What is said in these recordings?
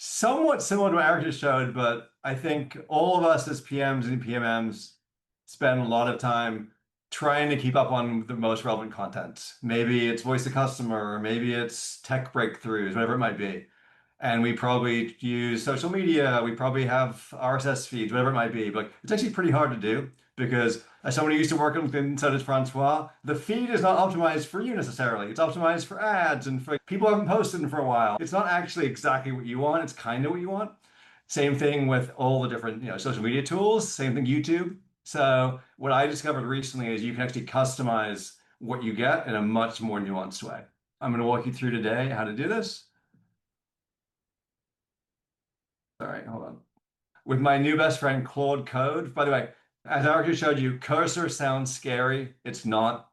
Somewhat similar to what Eric just showed, but I think all of us as PMs and PMMs spend a lot of time trying to keep up on the most relevant content. Maybe it's voice of customer, or maybe it's tech breakthroughs, whatever it might be. And we probably use social media, we probably have RSS feeds, whatever it might be. But it's actually pretty hard to do because as someone who used to work on LinkedIn, so does Francois, the feed is not optimized for you necessarily. It's optimized for ads and for people who haven't posted in for a while. It's not actually exactly what you want, it's kind of what you want. Same thing with all the different, social media tools, same thing YouTube. So what I discovered recently is you can actually customize what you get in a much more nuanced way. I'm going to walk you through today how to do this. All right, hold on. With my new best friend, Claude Code. By the way, as I already showed you, cursor sounds scary. It's not.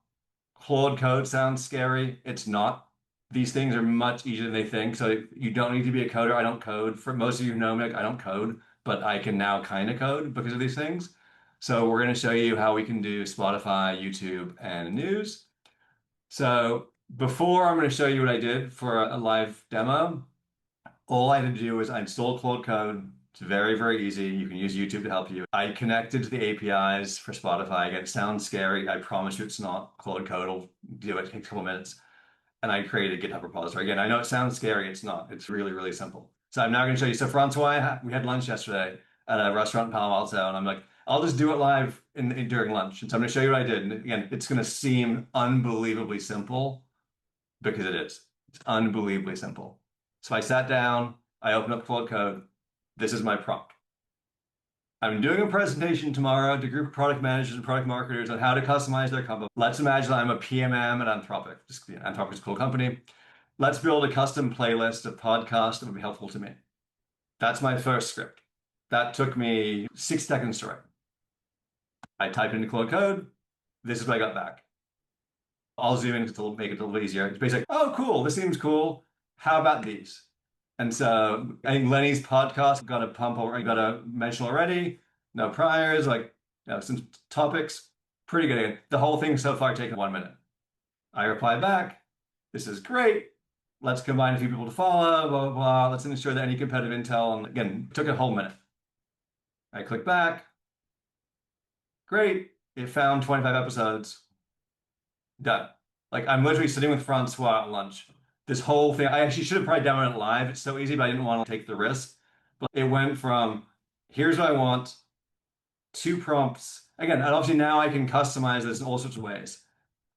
Claude Code sounds scary. It's not. These things are much easier than they think. So you don't need to be a coder. I don't code. For most of you who know me, I don't code, but I can now kind of code because of these things. So we're going to show you how we can do Spotify, YouTube, and news. So before I'm going to show you what I did for a live demo. All I had to do was I installed Claude Code. It's very, very easy. You can use YouTube to help you. I connected to the APIs for Spotify. Again, it sounds scary. I promise you it's not. Claude Code will do it. It takes a couple minutes. And I created a GitHub repository. Again, I know it sounds scary. It's not. It's really, really simple. So I'm now going to show you. So Francois, we had lunch yesterday at a restaurant in Palo Alto, and I'm like, I'll just do it live during lunch. And so I'm going to show you what I did. And again, it's going to seem unbelievably simple because it is. It's unbelievably simple. So I sat down, I opened up Claude Code. This is my prompt. I'm doing a presentation tomorrow to a group of product managers and product marketers on how to customize their company. Let's imagine I'm a PMM at Anthropic. Anthropic is a cool company. Let's build a custom playlist of podcasts that would be helpful to me. That's my first script. That took me 6 seconds to write. I typed into Claude Code. This is what I got back. I'll zoom in to make it a little bit easier. It's basically, oh, cool. This seems cool. How about these? And so I think Lenny's podcast got a pump over, I got a mention already. No priors, some topics. Pretty good. The whole thing so far taken 1 minute. I reply back. This is great. Let's combine a few people to follow, blah, blah, blah. Let's ensure that any competitive intel, and again, it took a whole minute. I click back. Great. It found 25 episodes. Done. Like I'm literally sitting with Francois at lunch. This whole thing, I actually should have probably done it live. It's so easy, but I didn't want to take the risk. But it went from here's what I want, 2 prompts. Again, and obviously now I can customize this in all sorts of ways.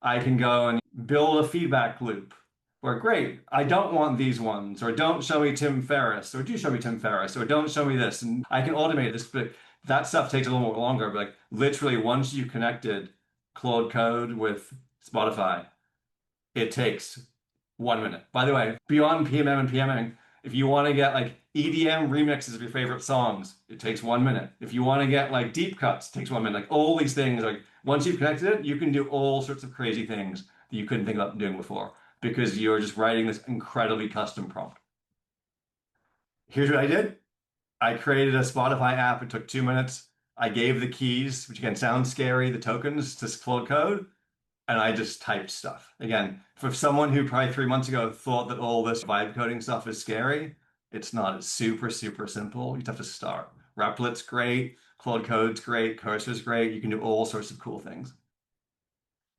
I can go and build a feedback loop where great, I don't want these ones, or don't show me Tim Ferriss, or do show me Tim Ferriss, or don't show me this. And I can automate this, but that stuff takes a little more longer. But like literally once you connected Claude Code with Spotify, it takes 1 minute. By the way, beyond PMM and PMing, if you want to get like EDM remixes of your favorite songs, it takes 1 minute. If you want to get like deep cuts, it takes 1 minute. Like all these things, like once you've connected it, you can do all sorts of crazy things that you couldn't think about doing before because you're just writing this incredibly custom prompt. Here's what I did. I created a Spotify app. It took 2 minutes. I gave the keys, which again sounds scary, the tokens to Claude Code, and I just typed stuff. Again, for someone who probably 3 months ago thought that all this vibe coding stuff is scary, it's not. It's super, super simple. You just have to start. Replic's great. Claude Code's great. Cursor's great. You can do all sorts of cool things.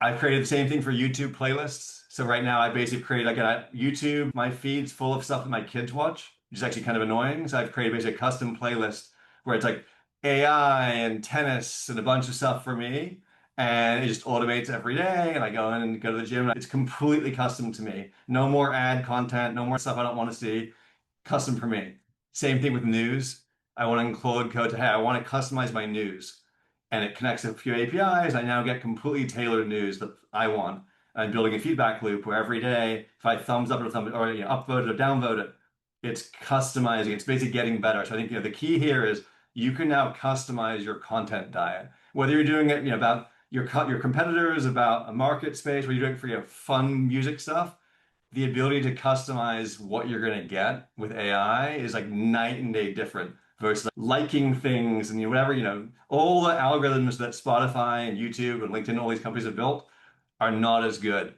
I've created the same thing for YouTube playlists. So right now I basically created like a YouTube, my feed's full of stuff that my kids watch, which is actually kind of annoying. So I've created basically a custom playlist where it's like AI and tennis and a bunch of stuff for me. And it just automates every day. And I go in and go to the gym. It's completely custom to me. No more ad content, no more stuff I don't want to see. Custom for me. Same thing with news. I want to include code to, hey, I want to customize my news. And it connects a few APIs. I now get completely tailored news that I want. I'm building a feedback loop where every day, if I thumbs up or upvote it or downvote it, it's customizing. It's basically getting better. So I think the key here is you can now customize your content diet. Whether you're doing it about your competitors, about a market space, where you're doing it for fun music stuff, the ability to customize what you're going to get with AI is like night and day different versus liking things and whatever, all the algorithms that Spotify and YouTube and LinkedIn, all these companies have built are not as good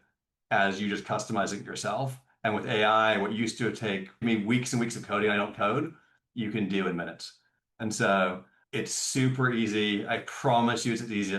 as you just customizing it yourself. And with AI, what used to take me weeks and weeks of coding, I don't code, you can do in minutes. And so it's super easy. I promise you it's as easy